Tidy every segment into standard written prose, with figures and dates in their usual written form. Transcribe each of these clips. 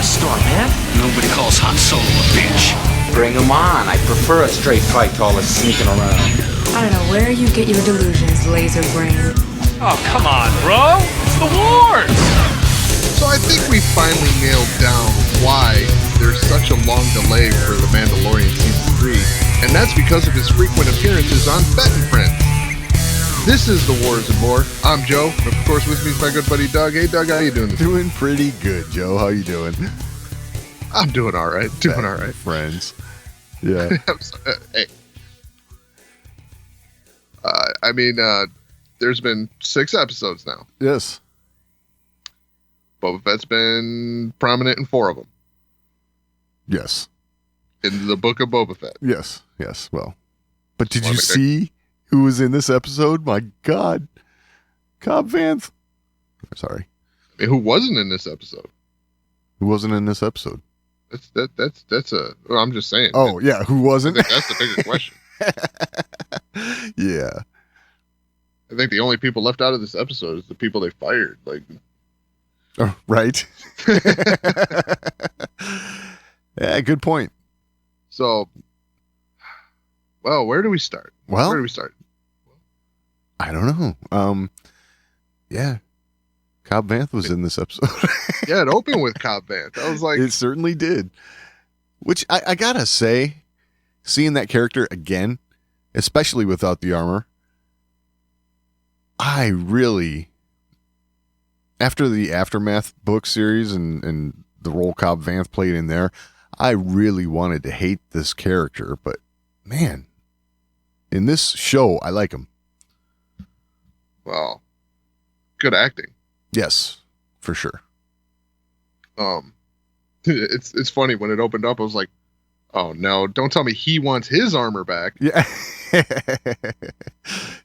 dust storm, man. Nobody calls Han Solo a bitch. Bring him on. I prefer a straight fight to all this sneaking around. I don't know where you get your delusions, laser brain. Oh, come on, bro. It's the wars. So I think we finally nailed down why there's such a long delay for The Mandalorian Season 3, and that's because of his frequent appearances on Fett and Friends. This is The Wars and More. I'm Joe, and of course with me is my good buddy Doug. Hey Doug, how you doing? Doing pretty good, Joe. How you doing? I'm doing all right. Doing all right. Friends. Yeah. Hey. There's been 6 episodes now. Yes. Boba Fett's been prominent in 4 of them. Yes. In the book of Boba Fett. Yes. Well, but did you see who was in this episode? My God. Cobb Vanth. Sorry. I mean, who wasn't in this episode? Who wasn't in this episode? Well, I'm just saying. Oh, yeah. Who wasn't? That's the bigger question. Yeah. I think the only people left out of this episode is the people they fired. Like, oh, right. Yeah, good point. So, well, where do we start? Well, where do we start? I don't know. Yeah. Cobb Vanth was in this episode. Yeah, it opened with Cad Bane. I was like, it certainly did. Which I gotta say, seeing that character again, especially without the armor, I really, after the Aftermath book series and the role Cobb Vanth played in there, I really wanted to hate this character. But man, in this show, I like him. well, good acting. Yes, for sure. It's funny when it opened up. I was like, oh no! Don't tell me he wants his armor back. Yeah,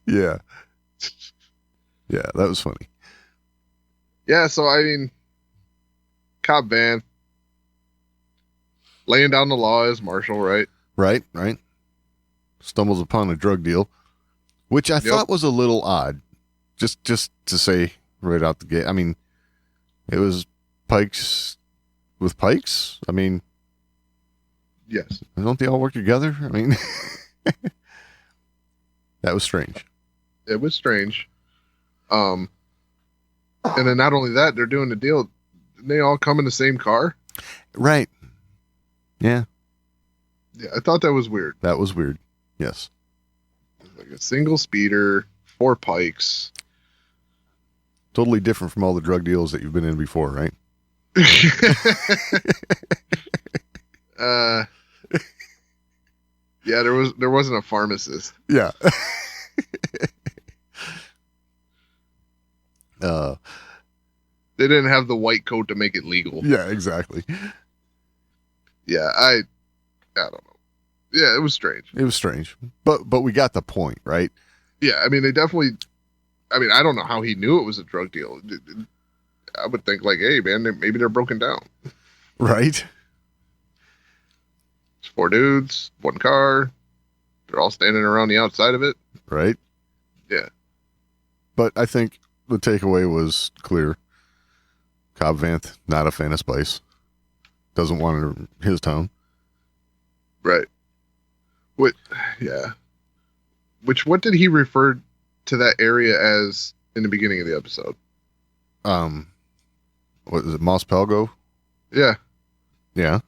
yeah, yeah. That was funny. Yeah. So I mean, Cad Bane laying down the law as Marshal, right? Right. Stumbles upon a drug deal, which I thought was a little odd. Just to say right out the gate. I mean, it was Pikes with Pikes. I mean, yes. Don't they all work together? I mean, that was strange. It was strange. And then not only that, they're doing the deal. They all come in the same car. Right. Yeah. Yeah, I thought that was weird. That was weird. Yes. Like a single speeder, 4 Pikes. Totally different from all the drug deals that you've been in before, right? Yeah, there wasn't a pharmacist. Yeah. They didn't have the white coat to make it legal. Yeah, exactly. Yeah, I don't know. Yeah, it was strange. It was strange. But we got the point, right? Yeah, I mean, they definitely, I mean, I don't know how he knew it was a drug deal. I would think like, hey man, maybe they're broken down. Right. It's 4 dudes, 1 car. They're all standing around the outside of it. Right. Yeah. But I think the takeaway was clear. Cobb Vanth, not a fan of spice. Doesn't want it in his town. Right. What? Yeah. What did he refer to that area as in the beginning of the episode? What is it? Mos Pelgo? Yeah. Yeah.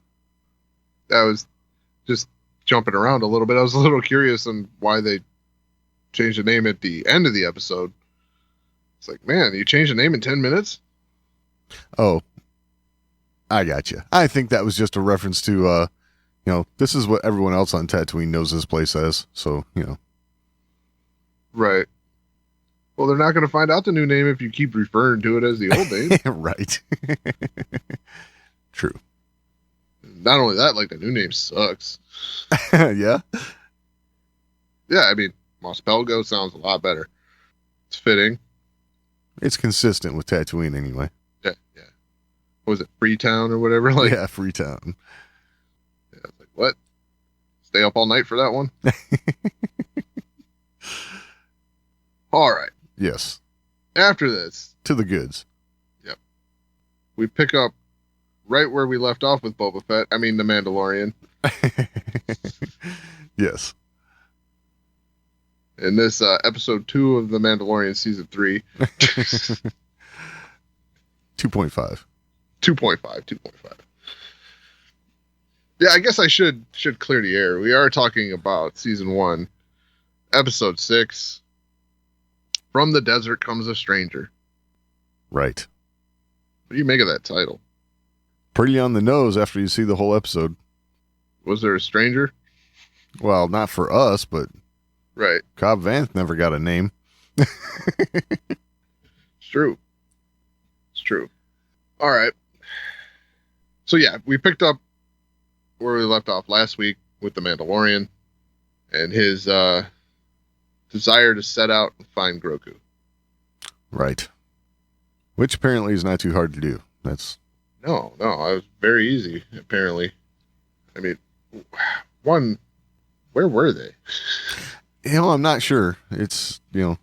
I was just jumping around a little bit. I was a little curious on why they changed the name at the end of the episode. It's like, man, you changed the name in 10 minutes? Oh, I got you. I think that was just a reference to, this is what everyone else on Tatooine knows this place as. So, Right. Well, they're not going to find out the new name if you keep referring to it as the old name. Right. True. Not only that, like the new name sucks. Yeah. Yeah, I mean, Mos Pelgo sounds a lot better. It's fitting. It's consistent with Tatooine anyway. Yeah. What was it, Freetown or whatever? Like, yeah, Freetown. Yeah, I was like, what? Stay up all night for that one? All right. Yes. After this. To the goods. Yep. We pick up right where we left off with Boba Fett. I mean, the Mandalorian. Yes. In this episode 2 of the Mandalorian season 3. 2.5. 2.5. Yeah, I guess I should clear the air. We are talking about season 1, episode 6. From the desert comes a stranger. Right. What do you make of that title? Pretty on the nose after you see the whole episode. Was there a stranger? Well, not for us, but Right. Cobb Vanth never got a name. It's true. It's true. All right. So yeah, we picked up where we left off last week with the Mandalorian and his desire to set out and find Grogu. Right. Which apparently is not too hard to do. That's No, it was very easy, apparently. I mean, one, where were they? I'm not sure. It's, the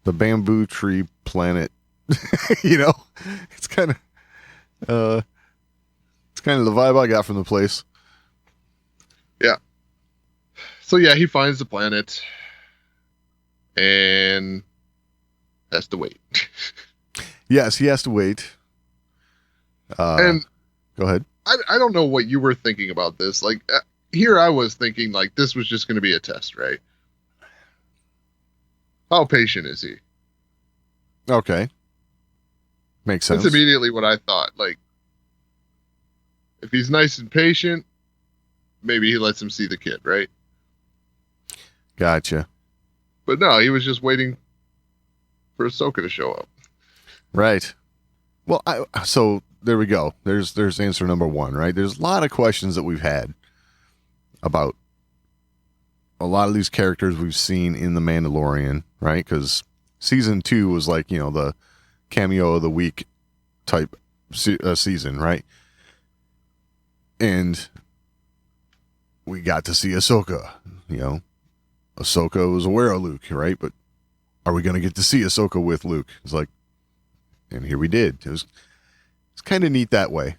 bamboo tree planet. It's kind of the vibe I got from the place. Yeah. So yeah, he finds the planet and has to wait. Yes, he has to wait. And go ahead. I don't know what you were thinking about this. Like, here I was thinking, like, this was just going to be a test, right? How patient is he? Okay. Makes sense. That's immediately what I thought. Like, if he's nice and patient, maybe he lets him see the kid, right? Gotcha. But no, he was just waiting for Ahsoka to show up. Right. Well, so there we go. There's answer number 1, right? There's a lot of questions that we've had about a lot of these characters we've seen in The Mandalorian, right? Because season 2 was like, the cameo of the week type season, right? And we got to see Ahsoka, Ahsoka was aware of Luke, right? But are we going to get to see Ahsoka with Luke? It's like, and here we did. It's kind of neat that way.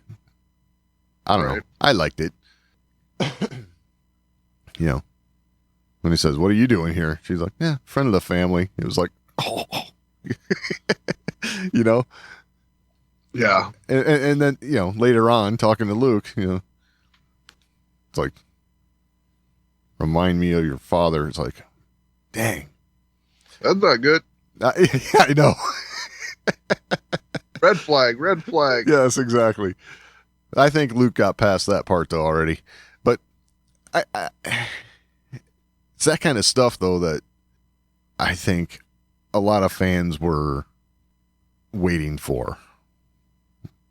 I don't know. I liked it. When he says, "What are you doing here?" She's like, "Yeah, friend of the family." It was like, oh. Yeah. And then, later on, talking to Luke, it's like, remind me of your father. It's like, dang. That's not good. I know. Red flag. Yes, exactly. I think Luke got past that part, though, already. But it's that kind of stuff, though, that I think a lot of fans were waiting for.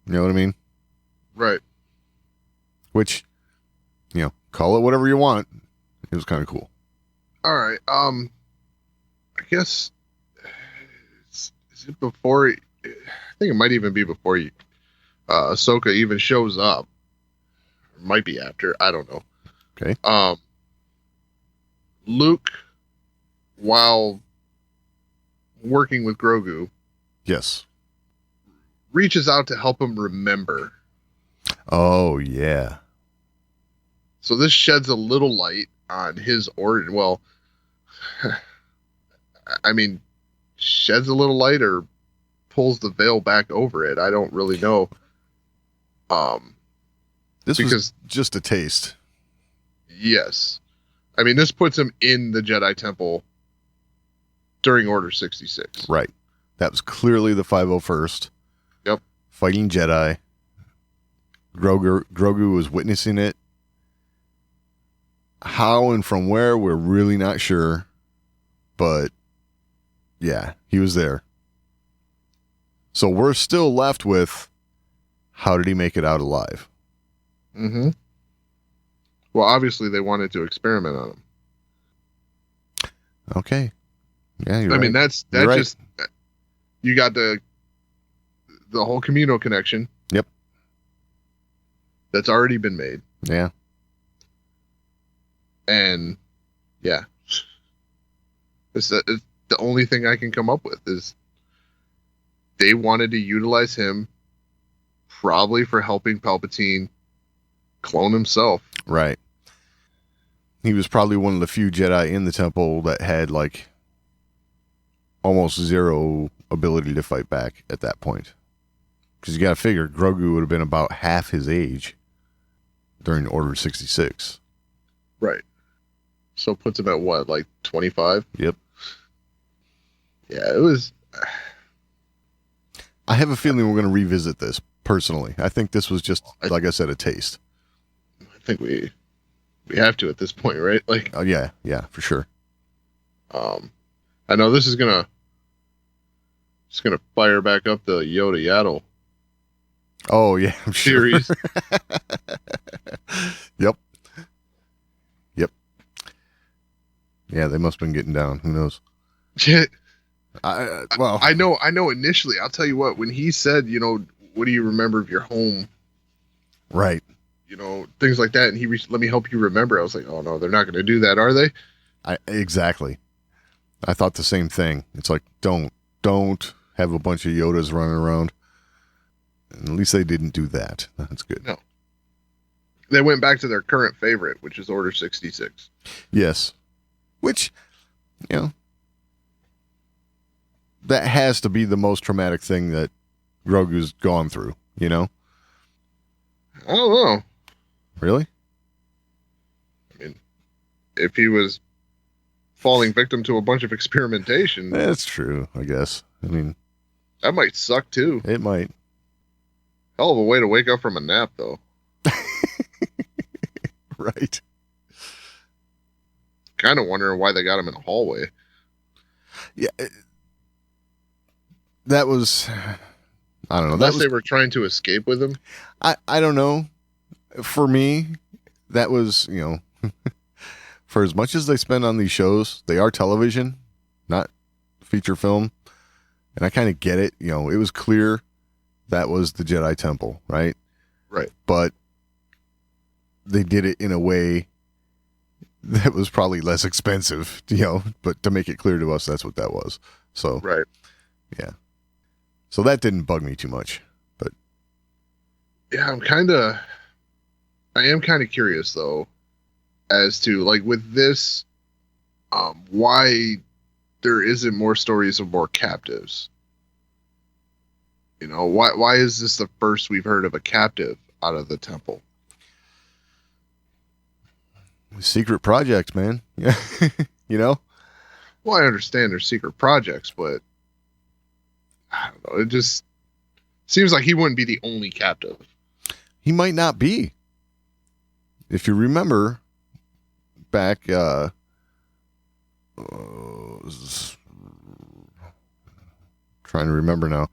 You know what I mean? Right. Which, call it whatever you want. It was kind of cool. All right. I guess is it before? I think it might even be before Ahsoka even shows up. It might be after. I don't know. Okay. Luke, while working with Grogu, Yes. reaches out to help him remember. Oh, yeah. So this sheds a little light on his origin. Well, I mean, sheds a little light or pulls the veil back over it. I don't really know. This was just a taste. Yes. I mean, this puts him in the Jedi Temple during Order 66. Right. That was clearly the 501st. Yep. Fighting Jedi. Grogu was witnessing it. How and from where, we're really not sure. But, yeah, he was there. So we're still left with, how did he make it out alive? Mm-hmm. Well, obviously they wanted to experiment on him. Okay. Yeah, you're I right. mean, that's You're just, you got the whole Camino connection. Yep. That's already been made. Yeah. And yeah, it's the only thing I can come up with is they wanted to utilize him probably for helping Palpatine clone himself. Right. He was probably one of the few Jedi in the temple that had like almost zero ability to fight back at that point. Because you got to figure Grogu would have been about half his age during Order 66. Right. So puts him at what, like 25? Yep. Yeah, it was. I have a feeling we're going to revisit this personally. I think this was just, like I said, a taste. I think we have to at this point, right? Like, Oh yeah, for sure. I know this is gonna fire back up the Yoda Yaddle Oh yeah, I'm sure. series. Yep. Yeah, they must have been getting down. Who knows? Shit. Well, I know. Initially, I'll tell you what. When he said, what do you remember of your home? right. Things like that, and he let me help you remember. I was like, oh no, they're not going to do that, are they? Exactly. I thought the same thing. It's like don't have a bunch of Yodas running around. And at least they didn't do that. That's good. No. They went back to their current favorite, which is Order 66. Yes. Which, that has to be the most traumatic thing that Grogu's gone through, I don't know. Really? I mean, if he was falling victim to a bunch of experimentation, That's true, I guess. I mean, that might suck too. it might. Hell of a way to wake up from a nap, though. Right. Kind of wondering why they got him in a hallway. Yeah. That was, I don't know. Unless they were trying to escape with him. I don't know. For me, that was, for as much as they spend on these shows, they are television, not feature film. And I kind of get it. It was clear that was the Jedi Temple, right? Right. But they did it in a way that was probably less expensive, but to make it clear to us, that's what that was. So, Right. yeah. So that didn't bug me too much, but Yeah, I am kind of curious though, as to like with this, why there isn't more stories of more captives. Why is this the first we've heard of a captive out of the temple? secret project, man. Yeah. Well, I understand they're secret projects, but I don't know. It just seems like he wouldn't be the only captive. He might not be. If you remember back, trying to remember now.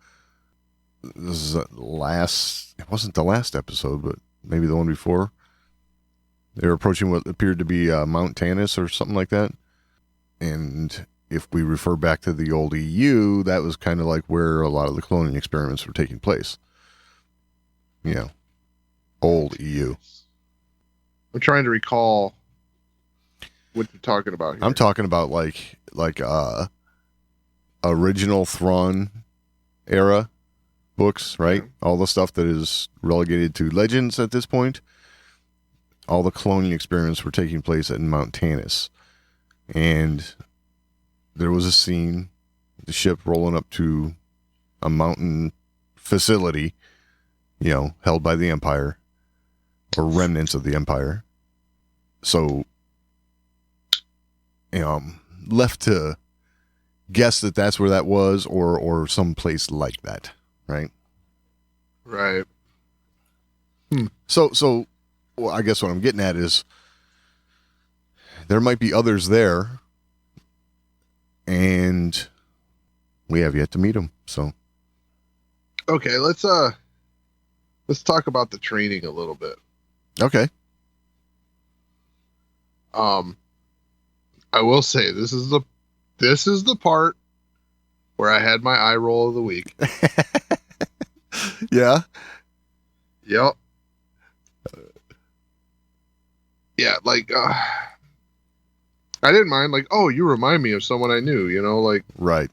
This is it wasn't the last episode, but maybe the one before. They were approaching what appeared to be Mount Tannis or something like that. And if we refer back to the old EU, that was kind of like where a lot of the cloning experiments were taking place. Old EU. I'm trying to recall what you're talking about here. I'm talking about like original Thrawn era books, right? Yeah. All the stuff that is relegated to legends at this point. All the cloning experiments were taking place at Mount Tannis. And there was a scene, the ship rolling up to a mountain facility, held by the Empire, or remnants of the Empire. So, left to guess that that's where that was, or some place like that, right? Right. So, well, I guess what I'm getting at is there might be others there, and we have yet to meet them. So, Okay, let's talk about the training a little bit. okay. I will say this is the part where I had my eye roll of the week. Yeah. Yep. Yeah, like I didn't mind, like, oh, you remind me of someone I knew, Right.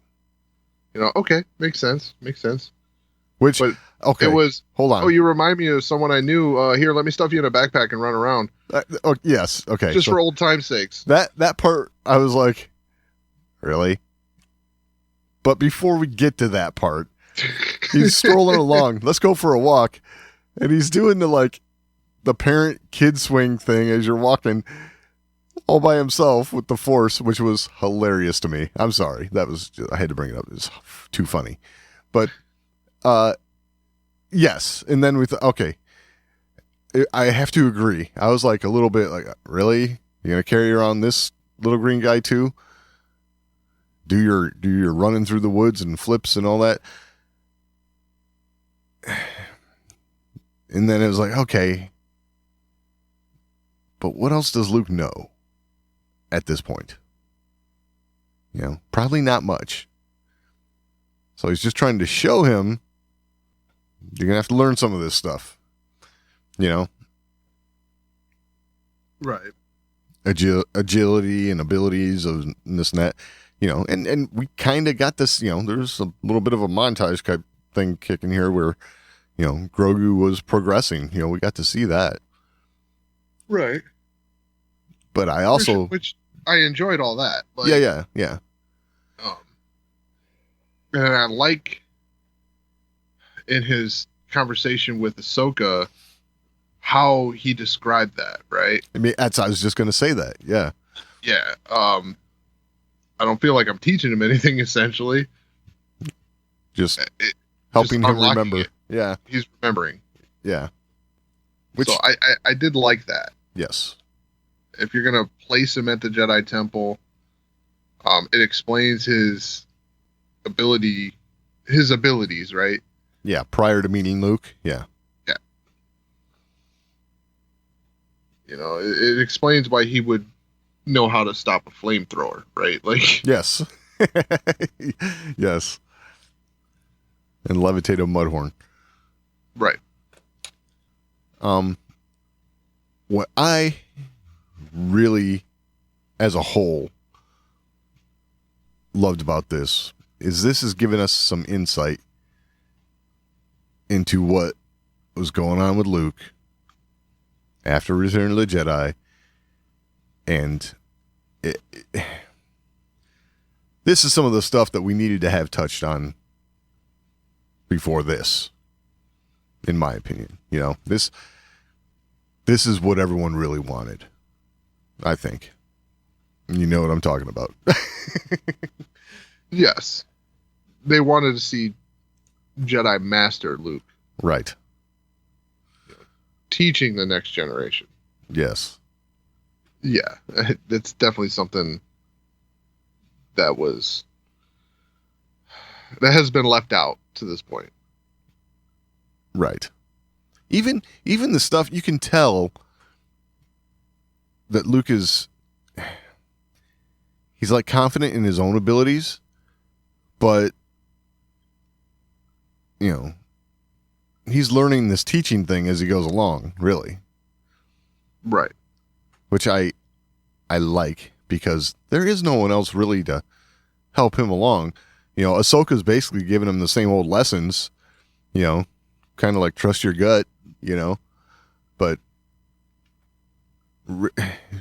okay, makes sense. Which, But okay, it was. hold on. Oh, you remind me of someone I knew. Here, let me stuff you in a backpack and run around. Oh, yes, okay. Just so for old time's sakes. that part, I was like, really? But before we get to that part, he's strolling along. Let's go for a walk, and he's doing the parent kid swing thing as you're walking, all by himself with the Force, which was hilarious to me. I'm sorry, I had to bring it up. It's too funny, but yes. And then we thought, okay, I have to agree. I was like a little bit like, really, you're gonna carry around this little green guy too? Do your running through the woods and flips and all that. And then it was like, okay, but what else does Luke know at this point? Probably not much. So he's just trying to show him you're going to have to learn some of this stuff. Right. Agility and abilities of this and that. And we kind of got this, there's a little bit of a montage type thing kicking here where, Grogu was progressing. We got to see that. Right. But I also... Which I enjoyed all that. Yeah. And I like in his conversation with Ahsoka how he described that, right? I mean, I was just going to say that. Yeah. Yeah. I don't feel like I'm teaching him anything, essentially. Just helping just him remember. it. Yeah. He's remembering. Yeah. So I did like that. Yes. If you're going to place him at the Jedi Temple, it explains his abilities, right? Yeah, prior to meeting Luke. Yeah. Yeah. It explains why he would know how to stop a flamethrower, right? Like, yes. Yes. And levitate a mudhorn. Right. What I really, as a whole, loved about this is giving us some insight into what was going on with Luke after Return of the Jedi. And this is some of the stuff that we needed to have touched on before this, in my opinion. This is what everyone really wanted, I think. You know what I'm talking about. Yes. They wanted to see Jedi Master Luke. Right. Teaching the next generation. Yes. Yeah. That's definitely something that has been left out to this point. Right. Even the stuff you can tell that Luke he's like confident in his own abilities, but he's learning this teaching thing as he goes along, really. Right. Which I like, because there is no one else really to help him along. Ahsoka's basically giving him the same old lessons, kind of like trust your gut, but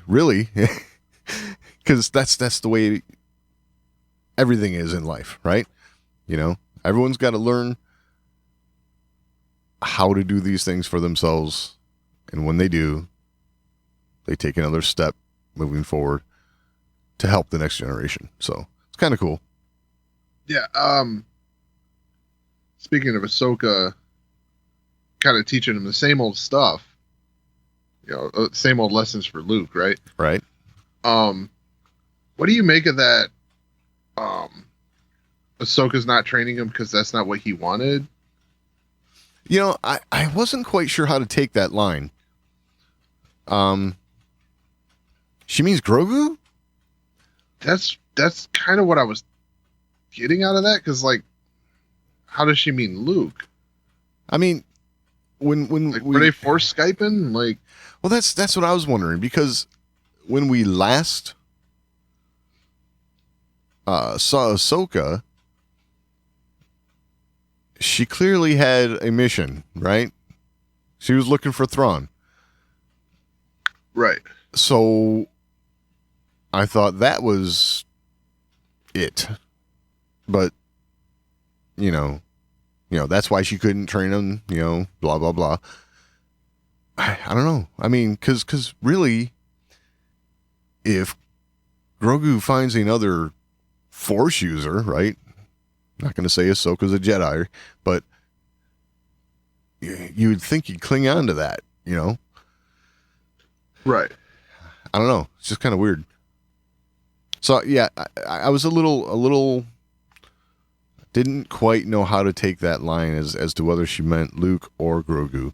really, because that's the way everything is in life, right? Everyone's got to learn how to do these things for themselves, and when they do, they take another step moving forward to help the next generation. So it's kind of cool. Yeah. Speaking of Ahsoka, kind of teaching him the same old stuff, same old lessons for Luke, right? Right. What do you make of that? Ahsoka's not training him because that's not what he wanted. I wasn't quite sure how to take that line. She means Grogu? That's kind of what I was getting out of that, because how does she mean Luke? I mean, when were they force Skyping? Well, that's what I was wondering, because when we last saw Ahsoka, she clearly had a mission, right? She was looking for Thrawn. Right. So I thought that was it. But, that's why she couldn't train him, blah, blah, blah. I don't know. I mean, because really, if Grogu finds another Force user, right? Not going to say Ahsoka's a Jedi, but you would think he'd cling on to that, Right. I don't know. It's just kind of weird. So yeah, I was a little didn't quite know how to take that line as to whether she meant Luke or Grogu.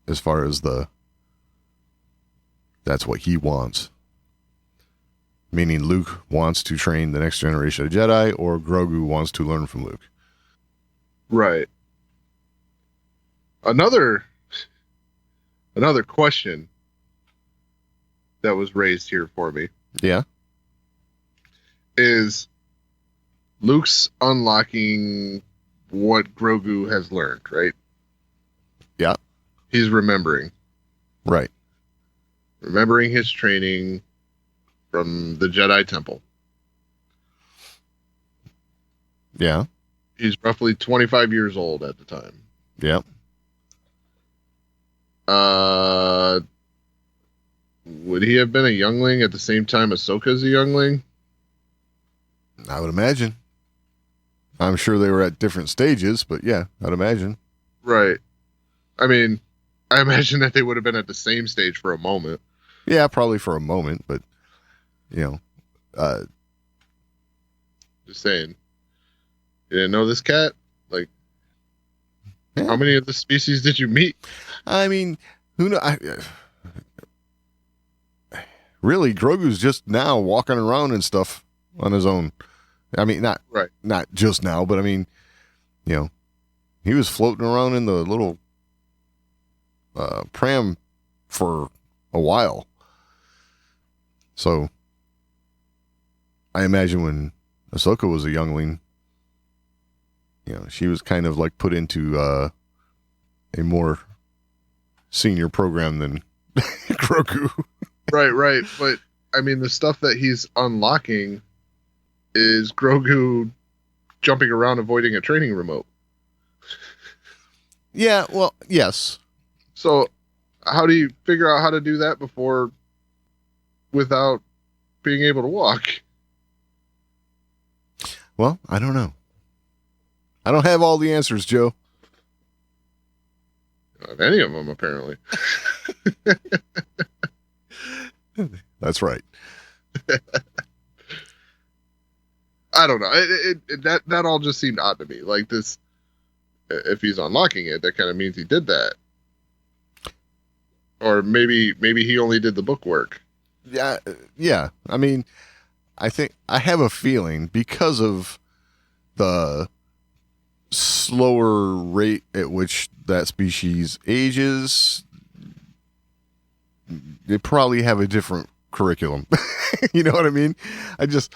As far as that's what he wants. Meaning Luke wants to train the next generation of Jedi, or Grogu wants to learn from Luke. Right. Another question that was raised here for me Yeah. is Luke's unlocking what Grogu has learned, right? Yeah. He's remembering his training from the Jedi Temple. Yeah. He's roughly 25 years old at the time. Yeah. Would he have been a youngling at the same time Ahsoka's a youngling? I would imagine. I'm sure they were at different stages, but yeah, I'd imagine. Right. I mean, I imagine that they would have been at the same stage for a moment. Yeah, probably for a moment, but Just saying. You didn't know this cat? Like, yeah. How many of the species did you meet? I mean, who knows? Really, Grogu's just now walking around and stuff on his own. I mean, not just now, but I mean, he was floating around in the little pram for a while. So I imagine when Ahsoka was a youngling, she was kind of like put into a more senior program than Grogu. Right. But, I mean, the stuff that he's unlocking is Grogu jumping around avoiding a training remote. Yeah, well, yes. So, how do you figure out how to do that without being able to walk? Well, I don't know. I don't have all the answers, Joe. Not any of them, apparently. That's right. I don't know. That all just seemed odd to me. Like this, if he's unlocking it, that kind of means he did that. Or maybe he only did the book work. Yeah. I mean, I have a feeling because of the slower rate at which that species ages, they probably have a different curriculum. You know what I mean? It's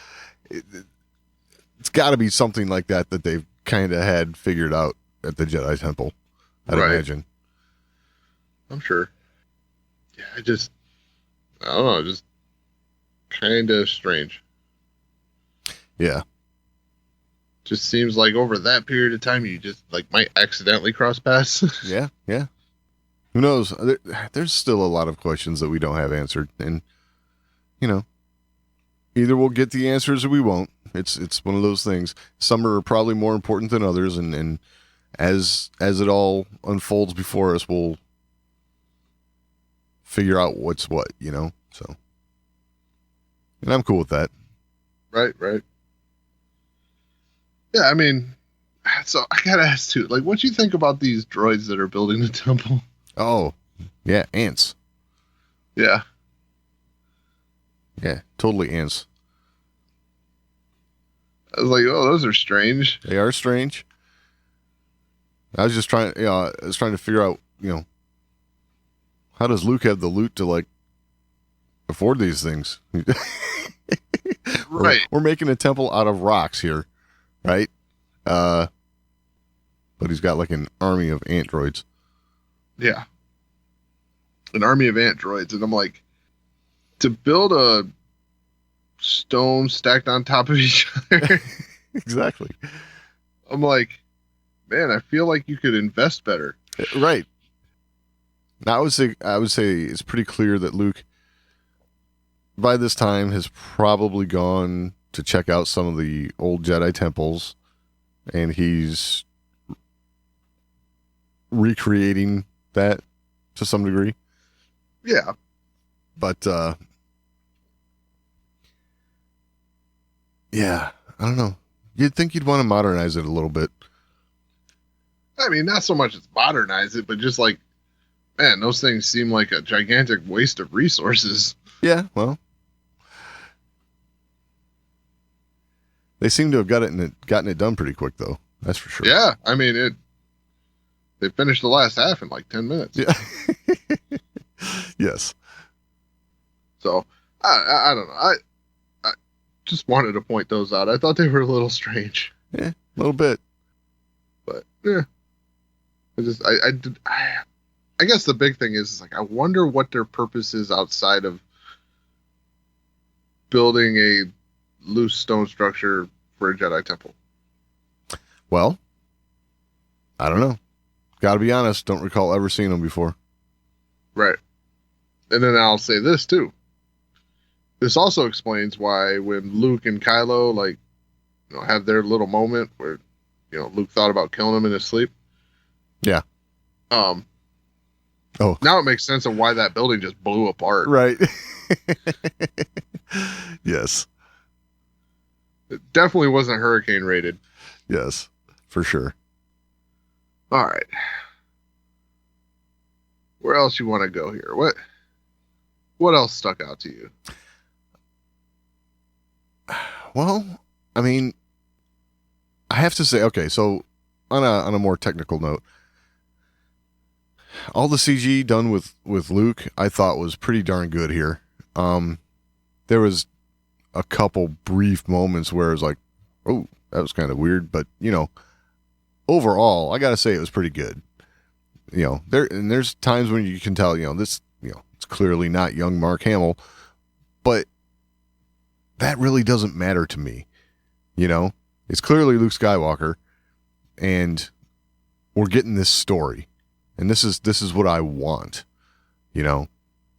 got to be something like that they've kind of had figured out at the Jedi Temple, I'd imagine. I'm sure. Yeah, I don't know, just kind of strange. Yeah. Just seems like over that period of time, you just might accidentally cross paths. Yeah. Who knows? There's still a lot of questions that we don't have answered, and either we'll get the answers or we won't. It's one of those things. Some are probably more important than others, and as it all unfolds before us, we'll figure out what's what, So, and I'm cool with that. Right. Yeah, I mean, so I gotta ask too, what do you think about these droids that are building the temple? Oh, yeah, ants. Yeah. Yeah, totally ants. I was like, oh, those are strange. They are strange. I was just trying to figure out, how does Luke have the loot to afford these things? Right. We're making a temple out of rocks here, right? But he's got like an army of androids. Yeah. An army of androids. And I'm like, to build a stone stacked on top of each other. Exactly. I'm like, man, I feel like you could invest better. Right. Now, I would say it's pretty clear that Luke, by this time, has probably gone to check out some of the old Jedi temples, and he's recreating that to some degree. Yeah. But, yeah, I don't know. You'd think you'd want to modernize it a little bit. I mean, not so much as modernize it, but just like, man, those things seem like a gigantic waste of resources. Yeah, well, they seem to have gotten it done pretty quick, though. That's for sure. Yeah, I mean, they finished the last half in like 10 minutes. Yeah. Yes. So, I don't know. I just wanted to point those out. I thought they were a little strange. Yeah, a little bit. But, yeah. I guess the big thing is like, I wonder what their purpose is outside of building a loose stone structure for a Jedi temple. Well, I don't know. Got to be honest, don't recall ever seeing them before. Right. And then I'll say this too. This also explains why when Luke and Kylo have their little moment where Luke thought about killing him in his sleep. Yeah. Oh. Now it makes sense of why that building just blew apart. Right. Yes. It definitely wasn't hurricane rated. Yes, for sure. All right. Where else you want to go here? What else stuck out to you? Well, I mean, I have to say, okay, so on a more technical note, all the CG done with Luke, I thought was pretty darn good here. There was a couple brief moments where it was like, oh, that was kind of weird, but overall, I gotta say it was pretty good. There's times when you can tell, this, it's clearly not young Mark Hamill, but that really doesn't matter to me. It's clearly Luke Skywalker, and we're getting this story, and this is what I want.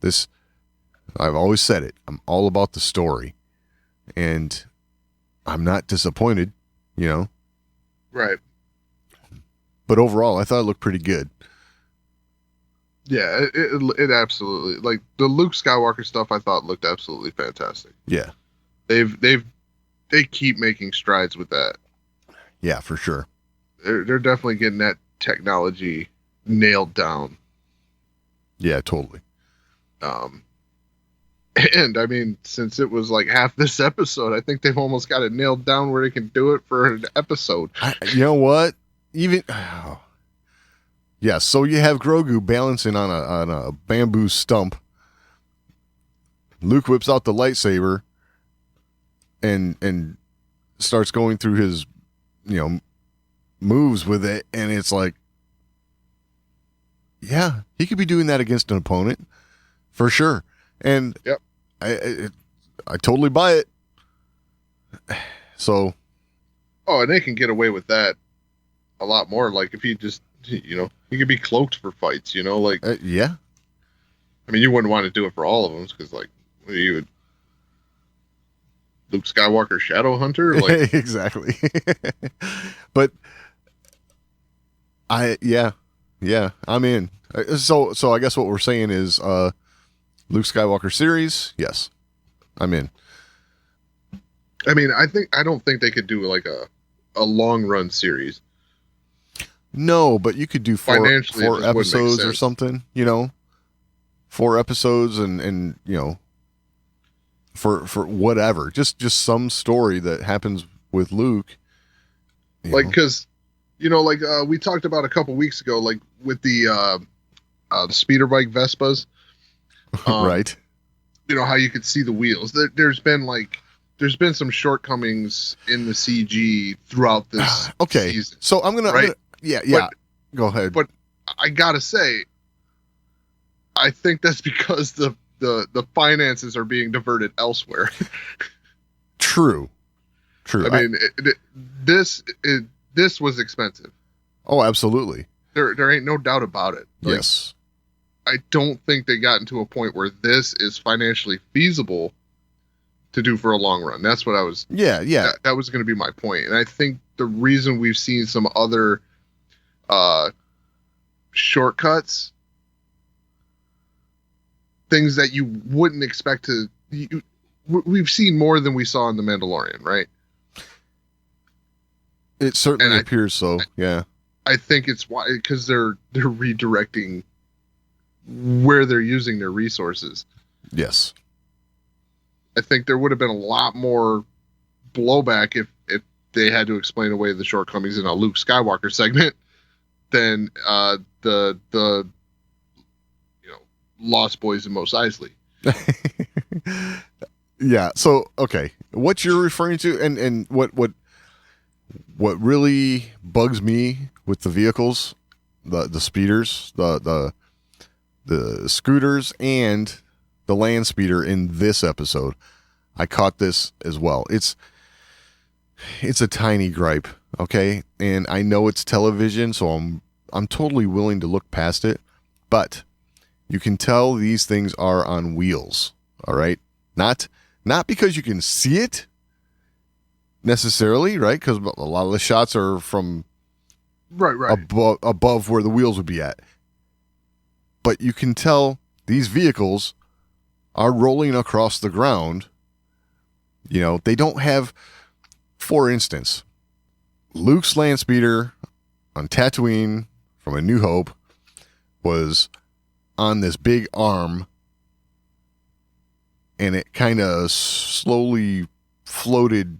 This, I've always said it. I'm all about the story, and I'm not disappointed. Right. But overall, I thought it looked pretty good. Yeah, it absolutely, like the Luke Skywalker stuff I thought looked absolutely fantastic. Yeah. They keep making strides with that. Yeah, for sure. They're definitely getting that technology nailed down. Yeah, totally. And I mean, since it was like half this episode, I think they've almost got it nailed down where they can do it for an episode. You know what? Yeah, so you have Grogu balancing on a bamboo stump. Luke whips out the lightsaber and starts going through his, moves with it, and it's like, yeah, he could be doing that against an opponent for sure. And yep. I totally buy it. So, and they can get away with that a lot more. Like if he just, he could be cloaked for fights. yeah. I mean, you wouldn't want to do it for all of them because, like, you would Luke Skywalker Shadow Hunter, like exactly. But yeah, I'm in. So I guess what we're saying is, Luke Skywalker series, yes, I'm in. I mean, I don't think they could do like a long run series. No, but you could do four episodes or something, 4 episodes and for whatever, just some story that happens with Luke. Because, we talked about a couple weeks ago, like with the speeder bike Vespas. Right. How you could see the wheels. There's been like there's been some shortcomings in the CG throughout this okay. season. So I'm gonna yeah. Go ahead. But I gotta say, I think that's because the finances are being diverted elsewhere. True. I mean, this was expensive. Oh, absolutely. There ain't no doubt about it. Like, yes. I don't think they got into a point where this is financially feasible to do for a long run. That's what I was. Yeah. That was going to be my point. And I think the reason we've seen some other shortcuts, things that you wouldn't expect to. We've seen more than we saw in The Mandalorian, right? It certainly appears so. Yeah. I think it's why, because they're redirecting where they're using their resources. Yes. I think there would have been a lot more blowback if they had to explain away the shortcomings in a Luke Skywalker segment than the Lost Boys and Mos Eisley. Yeah. So okay, what you're referring to, and what really bugs me with the vehicles, the speeders, the scooters, and the land speeder in this episode, I caught this as well. It's a tiny gripe, okay, and I know it's television, so I'm totally willing to look past it, but you can tell these things are on wheels. All right, not because you can see it necessarily, right? Because a lot of the shots are from right above where the wheels would be at. But you can tell these vehicles are rolling across the ground. You know, they don't have, for instance, Luke's land speeder on Tatooine from A New Hope was on this big arm, and it kind of slowly floated,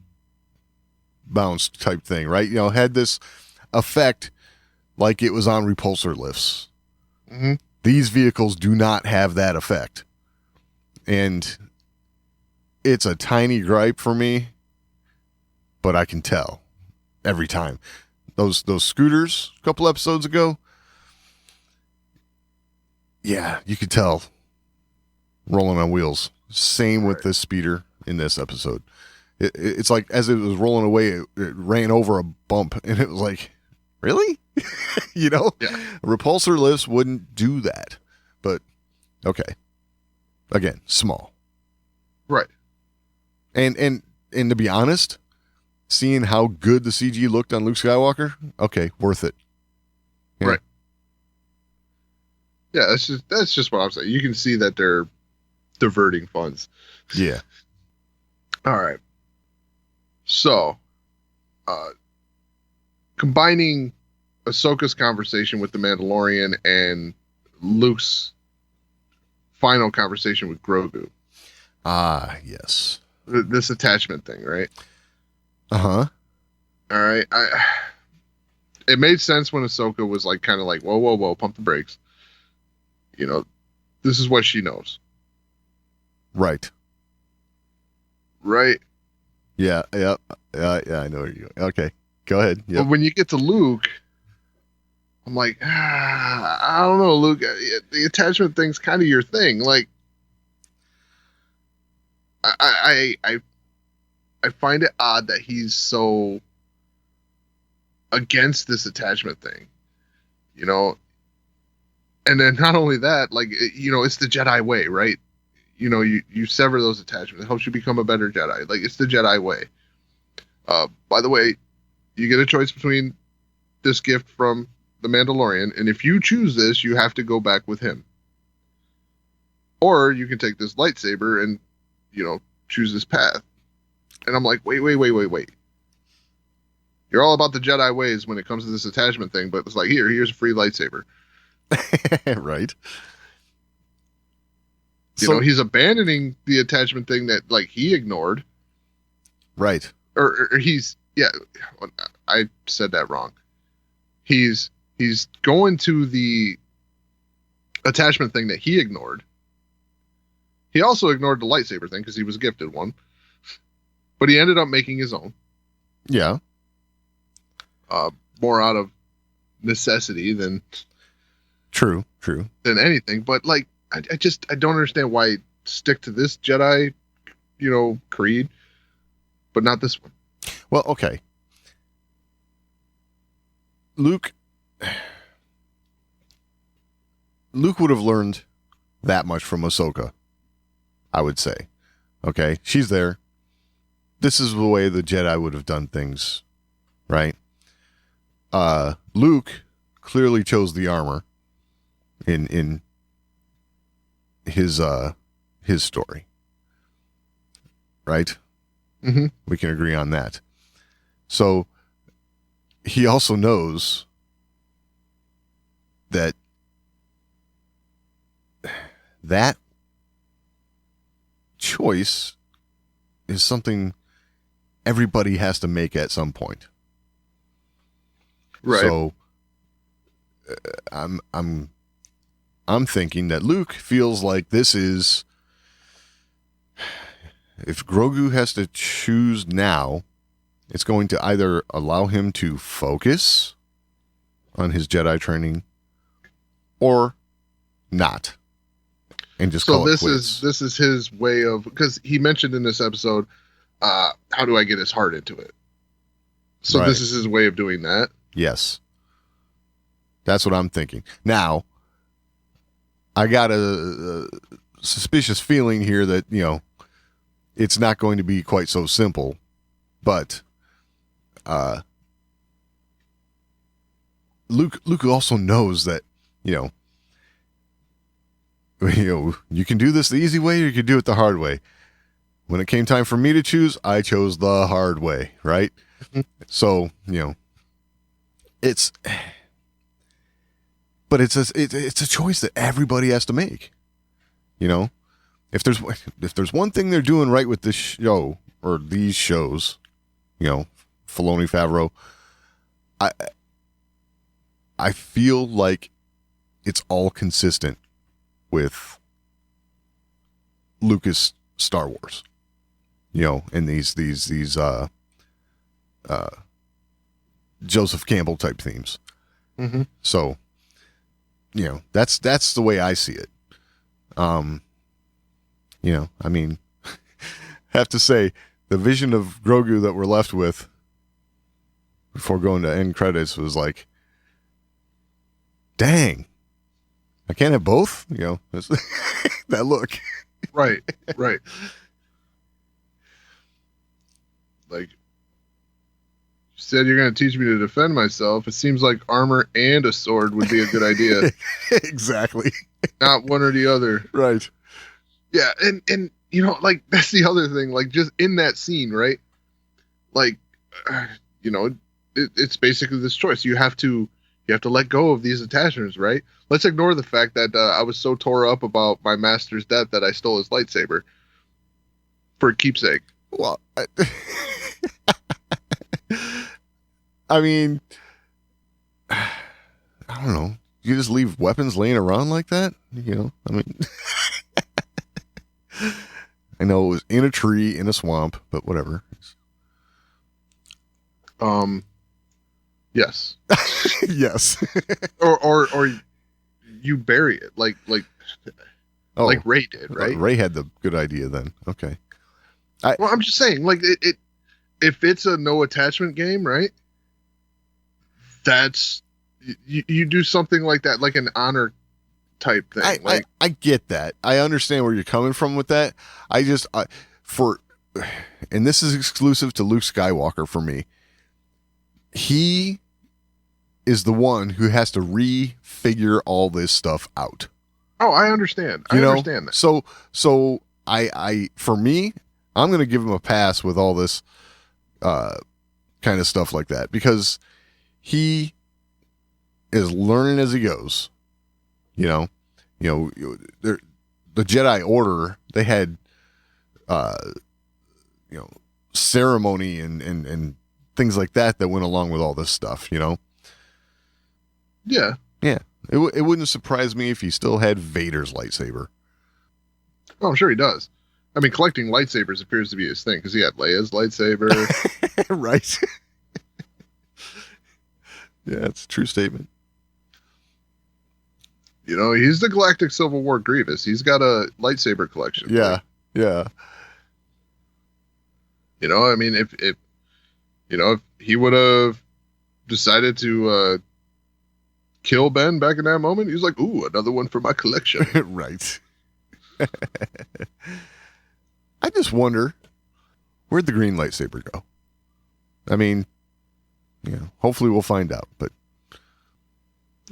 bounced type thing, right? You know, had this effect like it was on repulsor lifts. Mm-hmm. These vehicles do not have that effect. And it's a tiny gripe for me, but I can tell every time. Those scooters a couple episodes ago, yeah, you could tell rolling on wheels. Same with this speeder in this episode. It's like as it was rolling away, it ran over a bump, and it was like, really? You know? Yeah. Repulsor lifts wouldn't do that. But, okay. Again, small. Right. And to be honest, seeing how good the CG looked on Luke Skywalker, okay, worth it. Yeah. Right. Yeah, that's just what I'm saying. You can see that they're diverting funds. Yeah. All right. So, combining Ahsoka's conversation with the Mandalorian and Luke's final conversation with Grogu. Ah, yes. This attachment thing, right? Uh-huh. All right. It made sense when Ahsoka was like, kind of like, whoa, pump the brakes. You know, this is what she knows. Right. Right? Yeah, I know where you're going. Okay, go ahead. Yep. But when you get to Luke, I'm like, I don't know, Luke. The attachment thing's kind of your thing. Like, I find it odd that he's so against this attachment thing, you know. And then not only that, like, you know, it's the Jedi way, right? You know, you sever those attachments. It helps you become a better Jedi. Like, it's the Jedi way. By the way, you get a choice between this gift from the Mandalorian, and if you choose this, you have to go back with him. Or you can take this lightsaber and, you know, choose this path. And I'm like, wait. You're all about the Jedi ways when it comes to this attachment thing, but it's like, here's a free lightsaber. Right. You know, he's abandoning the attachment thing that, like, he ignored. Right. Or he's, yeah, I said that wrong. He's going to the attachment thing that he ignored. He also ignored the lightsaber thing because he was gifted one. But he ended up making his own. Yeah. More out of necessity than True. than anything. But like, I don't understand why stick to this Jedi, creed, but not this one. Well, okay. Luke would have learned that much from Ahsoka, I would say. Okay, she's there. This is the way the Jedi would have done things, right? Luke clearly chose the armor in his story, right? Mm-hmm. We can agree on that. So he also knows that choice is something everybody has to make at some point. Right. So I'm thinking that Luke feels like this is, if Grogu has to choose now, it's going to either allow him to focus on his Jedi training or not, and just call it quits. This is his way of, because he mentioned in this episode, how do I get his heart into it? So Right. This is his way of doing that. Yes, that's what I'm thinking. Now, I got a suspicious feeling here that it's not going to be quite so simple, but Luke also knows that you can do this the easy way or you can do it the hard way. When it came time for me to choose, I chose the hard way, right? So it's a choice that everybody has to make. If there's one thing they're doing right with this show or these shows, Filoni, Favreau, I feel like it's all consistent with Lucas Star Wars, and these Joseph Campbell type themes. Mm-hmm. So, that's the way I see it. I mean, have to say the vision of Grogu that we're left with before going to end credits was like, dang, I can't have both. That look. Right. Like, you said you're going to teach me to defend myself. It seems like armor and a sword would be a good idea. Exactly. Not one or the other. Right. Yeah, and like, that's the other thing. Like, just in that scene, right? Like, it's basically this choice. You have to let go of these attachments, right? Let's ignore the fact that I was so tore up about my master's death that I stole his lightsaber for a keepsake. Well, I mean, I don't know. You just leave weapons laying around like that? I mean, I know it was in a tree in a swamp, but whatever. Yes. Yes. or you bury it like Rey did, right? Rey had the good idea then. Okay. Well, I'm just saying, like, it if it's a no attachment game, right? That's you do something like that, like an honor type thing. I get that. I understand where you're coming from with that. And this is exclusive to Luke Skywalker for me. He is the one who has to refigure all this stuff out. Oh, I understand. I understand that. So I for me, I'm going to give him a pass with all this kind of stuff like that, because he is learning as he goes. The Jedi Order, they had ceremony and things like that went along with all this stuff. Yeah. It wouldn't surprise me if he still had Vader's lightsaber. Oh, I'm sure he does. I mean, collecting lightsabers appears to be his thing because he had Leia's lightsaber. Right. Yeah, it's a true statement. You know, he's the Galactic Civil War Grievous. He's got a lightsaber collection. Yeah, yeah. You know, I mean, if he would have decided to kill Ben back in that moment, he was like, "Ooh, another one for my collection." Right. I just wonder, where'd the green lightsaber go? I mean, hopefully we'll find out, but.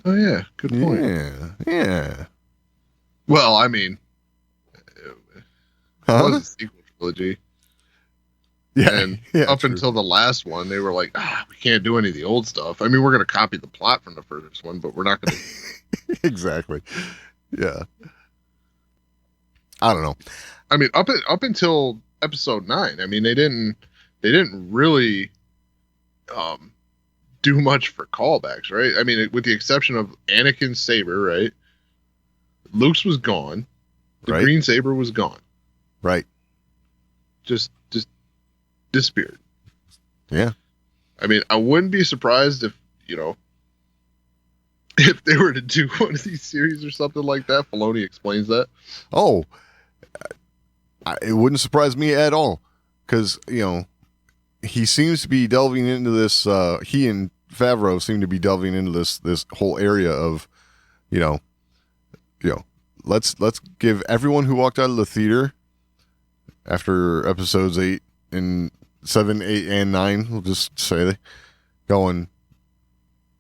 Oh, yeah. Good point. Yeah. Well, I mean, it was a sequel trilogy. Yeah. And true. until the last one, they were like, we can't do any of the old stuff. I mean, we're going to copy the plot from the first one, but we're not going to. Exactly. Yeah. I don't know. I mean, up until episode 9, I mean, they didn't really do much for callbacks, right? I mean, with the exception of Anakin's saber, right? Luke's was gone. The right. green saber was gone. Right. Just disappeared. Yeah. I mean, I wouldn't be surprised if they were to do one of these series or something like that. Filoni explains that. Oh, it wouldn't surprise me at all, because he seems to be delving into this. He and Favreau seem to be delving into this whole area of, let's give everyone who walked out of the theater after episodes 7, 8, and 9. We'll just say going,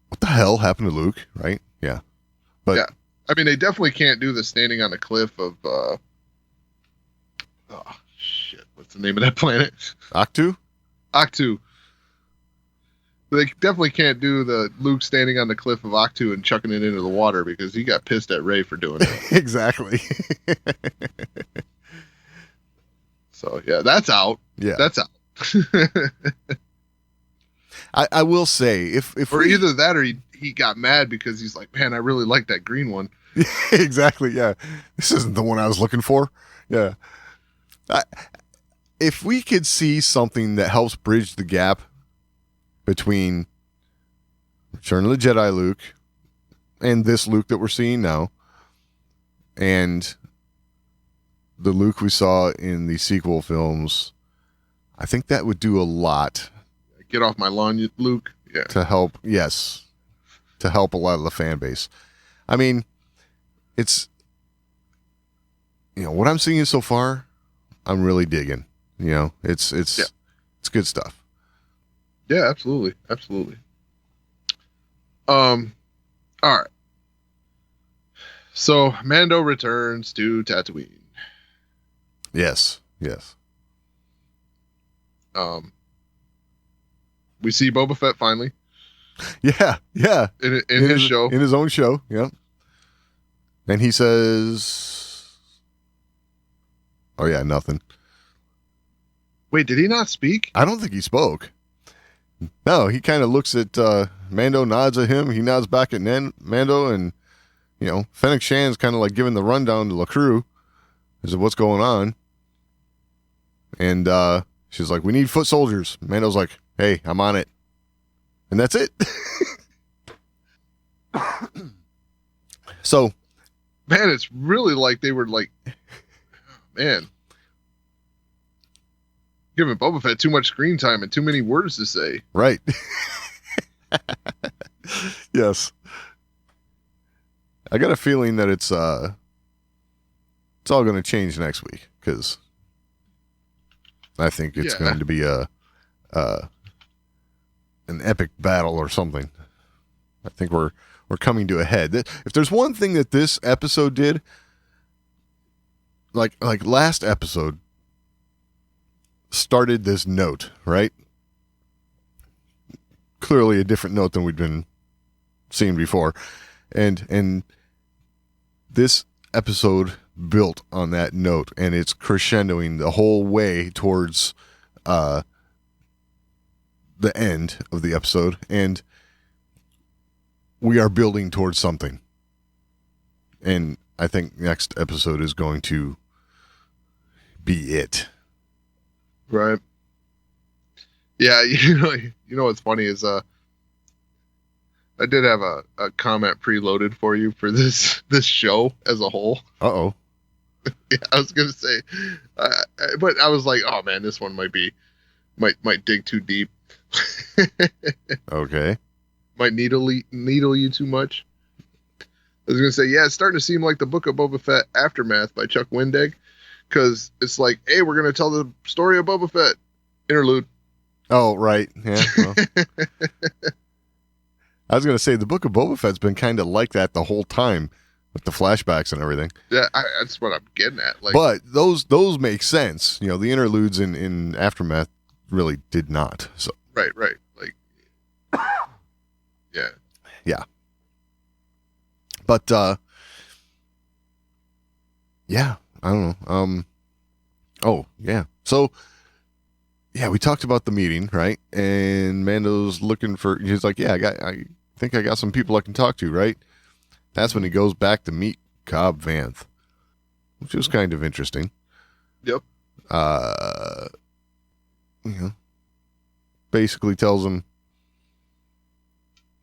what the hell happened to Luke? Right? Yeah, but yeah, I mean, they definitely can't do the standing on the cliff of. Oh shit! What's the name of that planet? Octu. They definitely can't do the Luke standing on the cliff of Octu and chucking it into the water because he got pissed at Rey for doing it. Exactly. So yeah, that's out. Yeah, that's out. I will say if either that or he got mad because he's like, man, I really like that green one. Exactly. Yeah, this isn't the one I was looking for. Yeah. If we could see something that helps bridge the gap between Return of the Jedi Luke and this Luke that we're seeing now, and the Luke we saw in the sequel films, I think that would do a lot. Get off my lawn, Luke. Yeah. To help a lot of the fan base. I mean, it's what I'm seeing so far, I'm really digging. It's good stuff. Yeah, absolutely. All right. So Mando returns to Tatooine. Yes. We see Boba Fett finally. Yeah. In his show. In his own show, yeah. And he says, oh yeah, nothing. Wait, did he not speak? I don't think he spoke. No, he kind of looks at Mando, nods at him. He nods back at Mando, and Fennec Shan's kind of like giving the rundown to the crew as to what's going on. And she's like, "We need foot soldiers." Mando's like, "Hey, I'm on it," and that's it. So, man, it's really like they were like, man, giving Boba Fett too much screen time and too many words to say. Right. Yes. I got a feeling that it's all going to change next week, because I think it's going to be an epic battle or something. I think we're coming to a head. If there's one thing that this episode did, like last episode started this note, right? Clearly a different note than we'd been seeing before. And this episode built on that note, and it's crescendoing the whole way towards the end of the episode, and we are building towards something. And I think next episode is going to be it. Right. Yeah, you know what's funny is I did have a comment preloaded for you for this show as a whole. Uh-oh. Yeah, I was gonna say, but I was like, oh man, this one might dig too deep. Okay. Might needle you too much. I was gonna say, yeah, it's starting to seem like the Book of Boba Fett Aftermath by Chuck Wendig, because it's like, hey, we're gonna tell the story of Boba Fett. Interlude. Oh, right. Yeah. Well. I was gonna say the Book of Boba Fett's been kind of like that the whole time with the flashbacks and everything. Yeah, that's what I'm getting at. Like, but those make sense. You know, the interludes in Aftermath really did not. So right. Like, yeah. But yeah, I don't know. Oh yeah. So yeah, we talked about the meeting, right? And Mando's looking for. He's like, yeah, I think I got some people I can talk to, right? That's when he goes back to meet Cobb Vanth, which was kind of interesting. Yep. Basically tells him,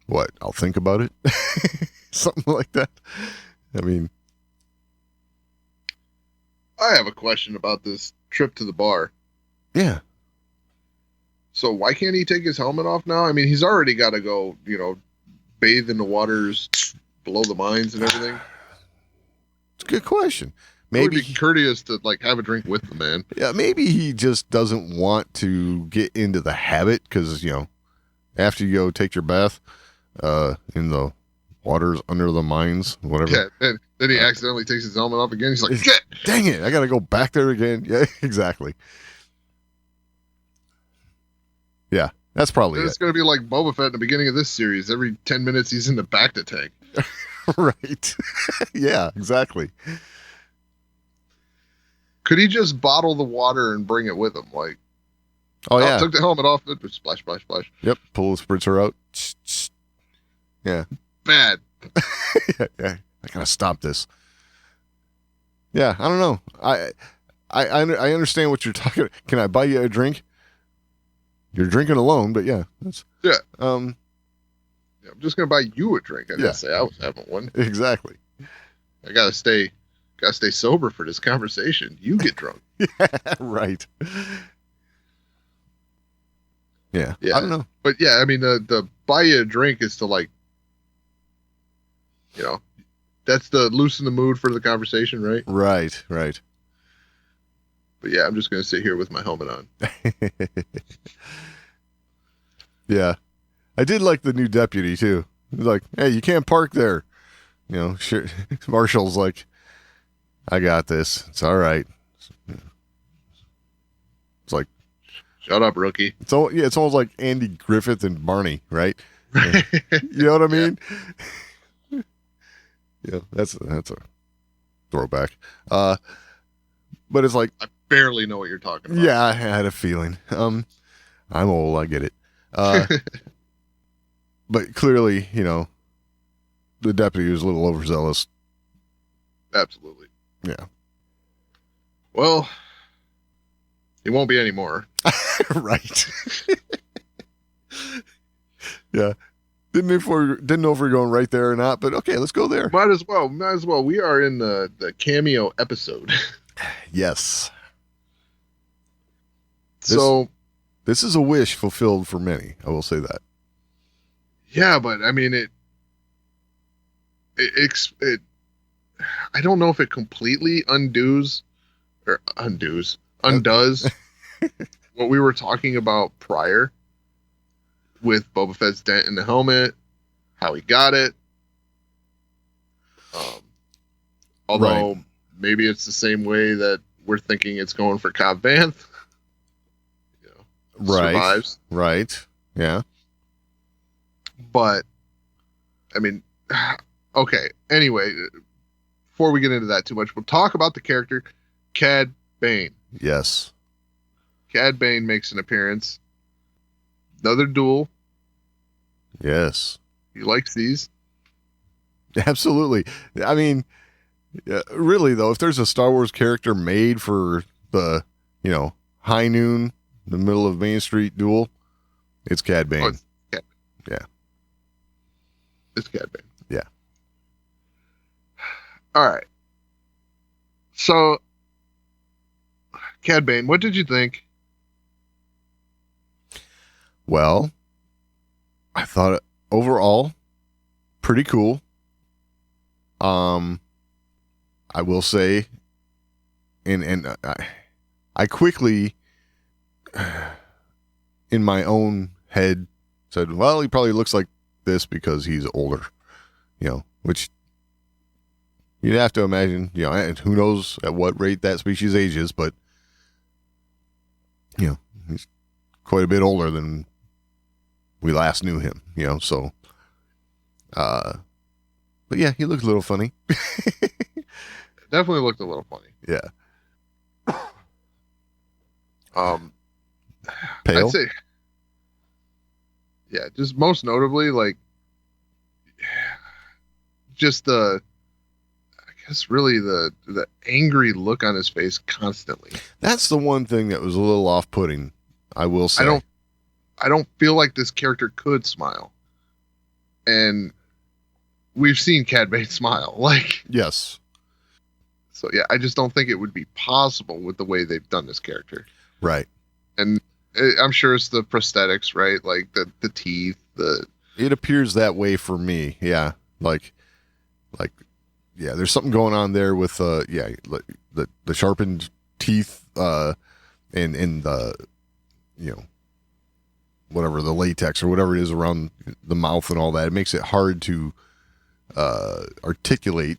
what, I'll think about it? Something like that. I mean, I have a question about this trip to the bar. Yeah. So why can't he take his helmet off now? I mean, he's already got to go, bathe in the waters below the mines and everything. It's a good question. Maybe Maybe it would be courteous to have a drink with the man. Yeah, maybe he just doesn't want to get into the habit because, after you go take your bath in the waters under the mines, whatever. Yeah, and then he accidentally takes his helmet off again. He's like, shit! Dang it, I got to go back there again. Yeah, exactly. Yeah, that's probably It's going to be like Boba Fett in the beginning of this series. Every 10 minutes, he's in the bacta tank. Right. Yeah, exactly. Could he just bottle the water and bring it with him? Like, yeah. Took the helmet off. Splash, splash, splash. Yep, pull the spritzer out. Yeah. Bad. yeah. I gotta stop this. Yeah, I don't know. I understand what you're talking. Can I buy you a drink? You're drinking alone, but yeah, that's yeah. Yeah, I'm just gonna buy you a drink. I didn't say I was having one. Exactly. I gotta stay sober for this conversation. You get drunk. Right. Yeah. Yeah. I don't know. But yeah, I mean the buy you a drink is to that's the loosen the mood for the conversation, right? Right. But yeah, I'm just gonna sit here with my helmet on. Yeah. I did like the new deputy too. He's like, hey, you can't park there. Sure. Marshall's like, I got this. It's all right. It's like, shut up, rookie. It's almost like Andy Griffith and Barney, right? You know what I mean? Yeah, that's a throwback. But it's like, I barely know what you're talking about. Yeah, I had a feeling. I'm old, I get it. But clearly, the deputy was a little overzealous. Absolutely. Yeah. Well, he won't be anymore. Right. Yeah. Didn't know if we were going right there or not, but okay, let's go there. Might as well. We are in the cameo episode. Yes. This is a wish fulfilled for many. I will say that. Yeah, but I mean it I don't know if it completely undoes what we were talking about prior with Boba Fett's dent in the helmet, how he got it. Although maybe it's the same way that we're thinking it's going for Cobb Vanth. Survives. Right. Yeah. But, I mean, okay. Anyway, before we get into that too much, we'll talk about the character Cad Bane. Yes. Cad Bane makes an appearance. Another duel. Yes. He likes these. Absolutely. I mean, really though, if there's a Star Wars character made for high noon, the middle of Main Street duel, it's Cad Bane. Oh, it's Cad Bane. Yeah. It's Cad Bane. Yeah. All right. So, Cad Bane, what did you think? Well, I thought it overall pretty cool. I will say, and I quickly, in my own head, said, well, he probably looks like this because he's older, which you'd have to imagine, and who knows at what rate that species ages, but, he's quite a bit older than we last knew him, so, but yeah, he looks a little funny. Definitely looked a little funny. Yeah. Pale? I'd say, yeah, just most notably, like, just I guess really the angry look on his face constantly. That's the one thing that was a little off-putting, I will say. I don't feel like this character could smile. And we've seen Cad Bane smile. Like, Yes. so yeah, I just don't think it would be possible with the way they've done this character. Right. And I'm sure it's the prosthetics, right? Like the teeth, It appears that way for me. Yeah. Like, yeah, there's something going on there with, the sharpened teeth, and the, whatever, the latex or whatever it is around the mouth and all that. It makes it hard to, articulate,